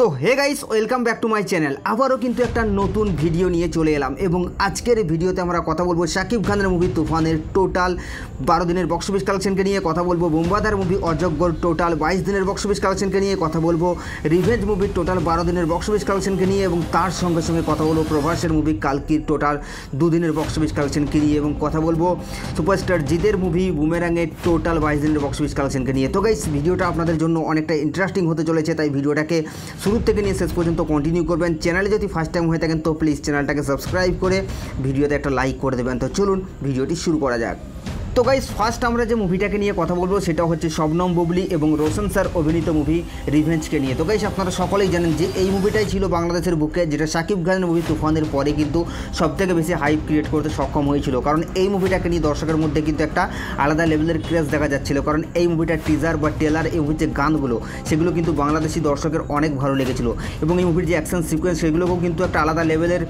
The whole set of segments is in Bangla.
তো hey guys welcome back to my channel. আবারও কিন্তু একটা নতুন ভিডিও নিয়ে চলে এলাম এবং আজকের ভিডিওতে আমরা কথা বলবো শাকিব খানের মুভি তুফানের টোটাল 12 দিনের বক্স অফিস কালেকশনকে নিয়ে কথা বলবো, বুমবাদার মুভি অজগর টোটাল 22 দিনের বক্স অফিস কালেকশনকে নিয়ে কথা বলবো, রিভেঞ্জ মুভির টোটাল 12 দিনের বক্স অফিস কালেকশনকে নিয়ে এবং তার সঙ্গে সঙ্গে কথা বলবো প্রভাসের মুভি কালকির টোটাল 2 দিনের বক্স অফিস কালেকশনকে নিয়ে এবং কথা বলবো সুপারস্টার জিতের মুভি বুমেরাংয়ের টোটাল 22 দিনের বক্স অফিস কালেকশনকে নিয়ে। তো গাইস ভিডিওটা আপনাদের জন্য অনেকটা ইন্টারেস্টিং হতে চলেছে, তাই ভিডিওটাকে শুরু থেকে নিয়ে শেষ পর্যন্ত কন্টিনিউ করবেন। চ্যানেলে যদি ফার্স্ট টাইম হয়ে থাকেন তো প্লিজ চ্যানেলটাকে সাবস্ক্রাইব করে ভিডিওতে একটা লাইক করে দেবেন। তো চলুন ভিডিওটি শুরু করা যাক। তো গাইস ফার্স্ট আমরা যে মুভিটাকে নিয়ে কথা বলবো সেটা হচ্ছে শবনম বুবলি এবং রোশন স্যার অভিনীত মুভি রিভেঞ্জকে নিয়ে। তো গাইস আপনারা সকলেই জানেন যে এই মুভিটাই ছিল বাংলাদেশের বুকে, যেটা শাকিব খানের মুভি তুফানের পরে কিন্তু সবথেকে বেশি হাইপ ক্রিয়েট করতে সক্ষম হয়েছিল, কারণ এই মুভিটাকে নিয়ে দর্শকের মধ্যে কিন্তু একটা আলাদা লেভেলের ক্রেজ দেখা যাচ্ছিল, কারণ এই মুভিটার টিজার বা ট্রেলার এই মুভির যে গানগুলো সেগুলো কিন্তু বাংলাদেশি দর্শকের অনেক ভালো লেগেছিল এবং এই মুভির যে অ্যাকশন সিকোয়েন্স সেগুলোকেও কিন্তু একটা আলাদা লেভেলের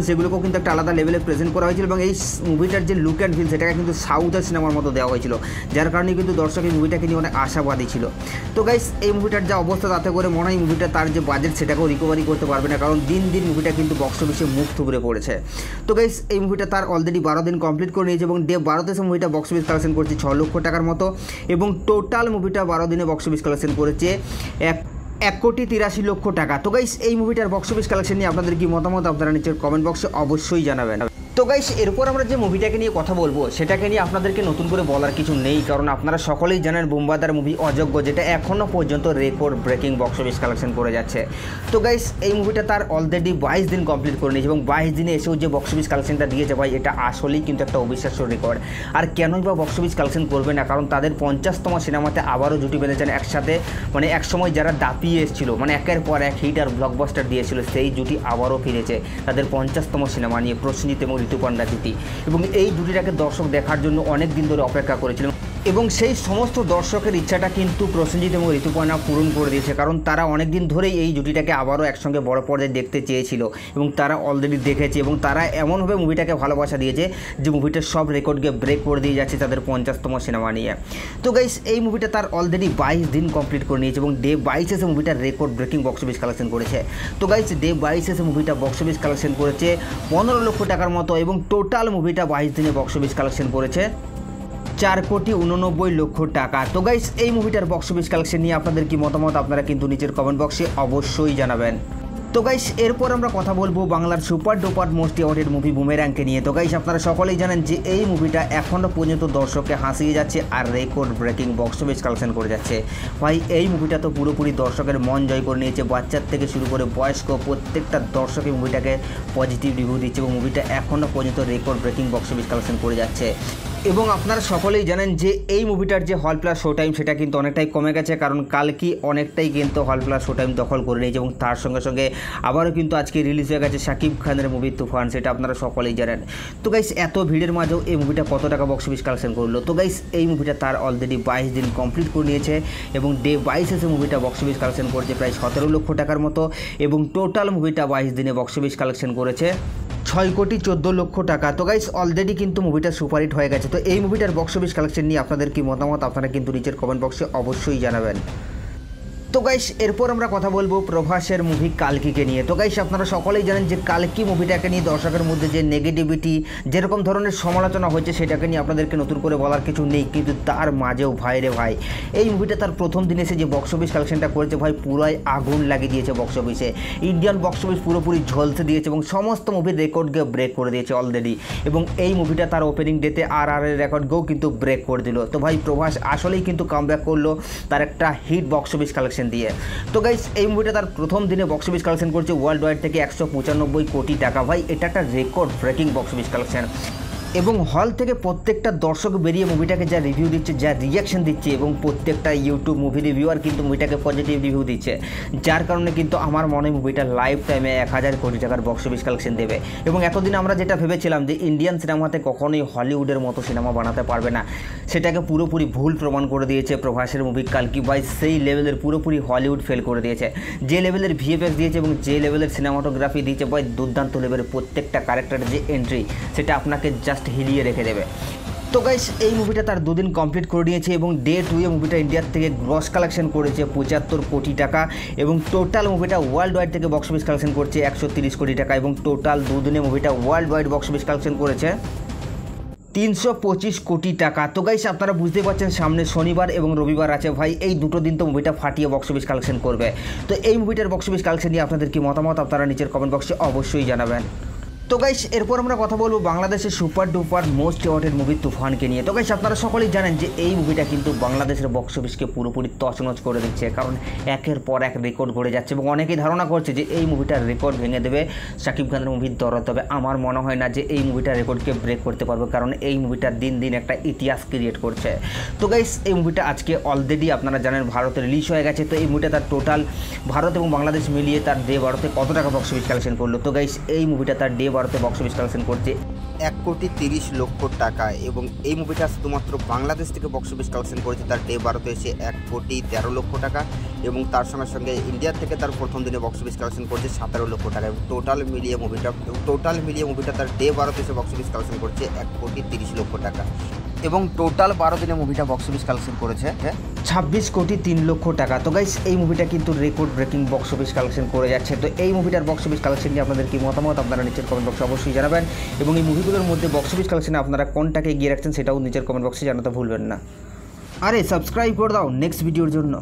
সেগুলোকেও কিন্তু একটা আলাদা লেভেলে প্রেজেন্ট করা হয়েছিল এবং এই মুভিটার যে লুক অ্যান্ড ফিল সেটাকে কিন্তু সাউথের সিনেমার মতো দেওয়া হয়েছিল, যার কারণে কিন্তু দর্শক এই মুভিটাকে নিয়ে অনেক আশাবাদী ছিল। তো গাইস এই মুভিটার যা অবস্থা তাতে করে মনে হয় মুভিটা তার যে বাজেট সেটাকেও রিকভারি করতে পারবে না, কারণ দিন দিন মুভিটা কিন্তু বক্স অফিসে মুখ থুবড়ে পড়েছে। তো গাইস এই মুভিটা তার অলরেডি 12 দিন কমপ্লিট করে নিয়েছে এবং ডে 12তে সে মুভিটা বক্স অফিস কালেকশন করেছে 6 লক্ষ টাকার মতো এবং টোটাল মুভিটা 12 দিনে বক্স অফিস কালেকশন করেছে 1,83,00,000 টাকা। তো গাইস এই মুভিটার বক্স অফিস কালেকশন নিয়ে আপনাদের কি মতামত আপনারা নিচের কমেন্ট বক্সে অবশ্যই জানাবেন। তো গাইস এরপর আমরা যে মুভিটাকে নিয়ে কথা বলবো সেটাকে নিয়ে আপনাদেরকে নতুন করে বলার কিছু নেই, কারণ আপনারা সকলেই জানেন বুমবাদার মুভি অযোগ্য, যেটা এখনও পর্যন্ত record breaking box office collection করে যাচ্ছে। তো গাইস এই মুভিটা তার অলরেডি 22 দিন কমপ্লিট করে নিয়েছে এবং 22 দিনে এসেও যে বক্স অফিস কালেকশনটা দিয়েছে ভাই, এটা আসলেই কিন্তু একটা অবিশ্বাস্য রেকর্ড। আর কেনই বা বক্স অফিস কালেকশন করবে না, কারণ তাদের 50তম সিনেমাতে আবারও জুটি বেঁধেছেন একসাথে, মানে একসময় যারা দাপিয়ে এসেছিল, মানে একের পর এক হিট আর ব্লকবাস্টার দিয়েছিল, সেই জুটি আবারও ফিরেছে তাদের 50তম সিনেমা নিয়ে, প্রসেনজিৎ এবং ঋতুপর্ণা জুটি, এবং এই জুটিটাকে দর্শক দেখার জন্য অনেক দিন ধরে অপেক্ষা করেছিল এবং সেই সমস্ত দর্শকের ইচ্ছাটা কিন্তু প্রসেনজিৎ এবং ঋতুপর্ণা পূরণ করে দিয়েছে, কারণ তারা অনেক দিন ধরেই এই জুটিটাকে আবারও একসঙ্গে বড় পর্দায় দেখতে চেয়েছিল এবং তারা অলরেডি দেখেছে এবং তারা এমনভাবে মুভিটাকে ভালোবাসা দিয়েছে যে মুভিটার সব রেকর্ডকে ব্রেক করে দিয়ে যাচ্ছে তাদের 50তম সিনেমা নিয়ে। তো গাইস এই মুভিটা তার অলরেডি 22 দিন কমপ্লিট করে নিয়েছে এবং ডে 22 এসে মুভিটার record breaking box office collection করেছে। তো গাইস ডে 22 এসে মুভিটা বক্স অফিস কালেকশন করেছে 15 লক্ষ টাকার মতো এবং টোটাল মুভিটা 22 দিনে বক্স অফিস কালেকশন করেছে 4,89,00,000 টাকা। তো গাইস এই মুভিটার বক্স অফিস কালেকশন নিয়ে আপনাদের কি মতামত আপনারা কিন্তু নিচের কমেন্ট বক্সে অবশ্যই জানাবেন। তো গাইস এরপর আমরা কথা বলবো বাংলার super duper most awarded movie বুমেরাংকে নিয়ে। তো গাইস আপনারা সকলেই জানেন যে এই মুভিটা এখনও পর্যন্ত দর্শককে হাসিয়ে যাচ্ছে আর record breaking box office collection করে যাচ্ছে। ভাই এই মুভিটা তো পুরোপুরি দর্শকের মন জয় করে নিয়েছে, বাচ্চার থেকে শুরু করে বয়স্ক প্রত্যেকটা দর্শকই মুভিটাকে পজিটিভ রিভিউ দিচ্ছে এবং মুভিটা এখনও পর্যন্ত record breaking box office collection করে যাচ্ছে। এবং আপনারা সকলেই জানেন যে এই মুভিটার যে হল প্লাস শো টাইম সেটা কিন্তু অনেকটাই কমে গেছে, কারণ কালকি অনেকটাই কিন্তু হল প্লাস শো টাইম দখল করে নিয়েছে এবং তার সঙ্গে সঙ্গে আবারও কিন্তু আজকে রিলিজ হয়ে গেছে শাকিব খানের মুভি তুফান, সেটা আপনারা সকলেই জানেন। তো গাইস এত ভিড়ের মাঝেও এই মুভিটা কত টাকা বক্স অফিস কালেকশন করলো? তো গাইস এই মুভিটা তার অলরেডি 22 দিন কমপ্লিট করে নিয়েছে এবং ডে 22 এসে মুভিটা বক্স অফিস কালেকশন করেছে প্রায় 17 লক্ষ টাকার মতো এবং টোটাল মুভিটা 22 দিনে বক্স অফিস কালেকশন করেছে 6,14,00,000 টাকা। তো গাইস অলরেডি কিন্তু মুভিটা সুপারহিট হয়ে গেছে। তো এই মুভিটার বক্স অফিস কালেকশন নিয়ে আপনাদের কি মতামত আপনারা কিন্তু নিচের কমেন্ট বক্সে অবশ্যই জানাবেন। তো গাইস এরপর আমরা কথা বলবো প্রভাসের মুভি কালকিকে নিয়ে। তো গাইস আপনারা সকলেই জানেন যে কালকি মুভিটাকে নিয়ে দর্শকের মধ্যে যে নেগেটিভিটি যেরকম ধরনের সমালোচনা হয়েছে সেটাকে নিয়ে আপনাদেরকে নতুন করে বলার কিছু নেই, কিন্তু তার মাঝেও ভাই রে ভাই এই মুভিটা তার প্রথম দিনে এসে যে বক্স অফিস কালেকশনটা করেছে ভাই পুরাই আগুন লাগিয়ে দিয়েছে বক্স অফিসে। ইন্ডিয়ান বক্স অফিস পুরোপুরি ঝলসে দিয়েছে এবং সমস্ত মুভির রেকর্ডকে ব্রেক করে দিয়েছে অলরেডি এবং এই মুভিটা তার ওপেনিং ডেতে RRR রেকর্ডকেও কিন্তু ব্রেক করে দিল। তো ভাই প্রভাস আসলেই কিন্তু কামব্যাক করলো তার একটা হিট বক্স অফিস কালেকশন দিয়ে। তো গাইস এই মুভিটা তার প্রথম দিনে বক্স অফিস কালেকশন করছে ওয়ার্ল্ড ওয়াইড থেকে 195 কোটি টাকা। ভাই এটা একটা record breaking box office collection এবং হল থেকে প্রত্যেকটা দর্শক বেরিয়ে মুভিটাকে যা রিভিউ দিচ্ছে, যা রিয়াকশন দিচ্ছে এবং প্রত্যেকটা ইউটিউব মুভি রিভিউয়ার কিন্তু মুভিটাকে পজিটিভ রিভিউ দিচ্ছে, যার কারণে কিন্তু আমার মনে হয় মুভিটা লাইফ টাইমে 1000 কোটি টাকার বক্স অফিস কালেকশন দেবে। এবং এতদিন আমরা যেটা ভেবেছিলাম যে ইন্ডিয়ান সিনেমাতে কখনোই হলিউডের মতো সিনেমা বানাতে পারবে না, সেটাকে পুরোপুরি ভুল প্রমাণ করে দিয়েছে প্রভাসের মুভি কালকি। ভাই সেই লেভেলের পুরোপুরি হলিউড ফেল করে দিয়েছে, যে লেভেলের VFX দিয়েছে এবং যে লেভেলের সিনেমাটোগ্রাফি দিয়েছে ভাই দুর্দান্ত লেভেলের প্রত্যেকটা ক্যারেক্টারের যে এন্ট্রি সেটা আপনাকে জাস্ট হিলিয়ে রেখে দেবে। তো গাইস এই মুভিটা তার 2 দিন কমপ্লিট করে নিয়েছে এবং ডে 2 এ মুভিটা ইন্ডিয়ার থেকে গ্রস কালেকশন করেছে 75 কোটি টাকা এবং টোটাল মুভিটা ওয়ার্ল্ড ওয়াইড থেকে বক্স অফিস কালেকশন করছে 130 কোটি টাকা এবং টোটাল 2 দিনে মুভিটা world wide box office collection করেছে 325 কোটি টাকা। তো গাইস আপনারা বুঝতে পারছেন সামনে শনিবার এবং রবিবার আছে ভাই, এই দুটো দিন তো মুভিটা ফাটিয়ে বক্স অফিস কালেকশন করবে। তো এই মুভিটার বক্স অফিস কালেকশন নিয়ে আপনাদের কি মতামত আপনারা নিচের কমেন্ট বক্সে অবশ্যই জানাবেন। তো গাইস এরপর আমরা কথা বলবো বাংলাদেশের super duper most awarded movie তুফানকে নিয়ে। তো গাইস আপনারা সকলেই জানেন যে এই মুভিটা কিন্তু বাংলাদেশের বক্স অফিসকে পুরোপুরি তছনছ করে দিচ্ছে, কারণ একের পর এক রেকর্ড গড়ে যাচ্ছে এবং অনেকেই ধারণা করছে যে এই মুভিটার রেকর্ড ভেঙে দেবে শাকিব খানের মুভির দরদ। তবে আমার মনে হয় না যে এই মুভিটার রেকর্ডকে ব্রেক করতে পারবে, কারণ এই মুভিটা দিন দিন একটা ইতিহাস ক্রিয়েট করছে। তো গাইস এই মুভিটা আজকে অলরেডি আপনারা জানেন ভারতে রিলিজ হয়ে গেছে। তো এই মুভিটা তার টোটাল ভারত এবং বাংলাদেশ মিলিয়ে তার ডে 12তে কত টাকা বক্স অফিস কালেকশন করলো। তো গাইস এই মুভিটা তার ডে 12তে বক্স অফিস কালেকশন করছে 1,30,00,000 টাকা এবং এই মুভিটা শুধুমাত্র বাংলাদেশ থেকে বক্স অফিস কালেকশন করেছে তার ডে 12তে এসে 1,13,00,000 টাকা এবং তার সঙ্গে সঙ্গে ইন্ডিয়ার থেকে তার প্রথম দিনে বক্স অফিস কালেকশন করেছে 17,00,000 টাকা এবং টোটাল মিলিয়ে মুভিটা তার ডে 12তে এসে বক্স অফিস কালেকশন করছে 1,30,00,000 টাকা এবং টোটাল 12 দিনে মুভিটা বক্স অফিস কালেকশন করেছে 26,03,00,000 টাকা। তো গাইস এই মুভিটা কিন্তু record breaking box office collection করে যাচ্ছে। তো এই মুভিটার বক্স অফিস কালেকশন নিয়ে আপনাদের কি মতামত আপনারা নিচের কমেন্ট বক্সে অবশ্যই জানাবেন এবং এই মুভিগুলোর মধ্যে বক্স অফিস কালেকশনে আপনারা কোনটাকে এগিয়ে রাখছেন সেটাও নিচের কমেন্ট বক্সে জানাতে ভুলবেন না। আরে সাবস্ক্রাইব করে দাও নেক্সট ভিডিওর জন্য।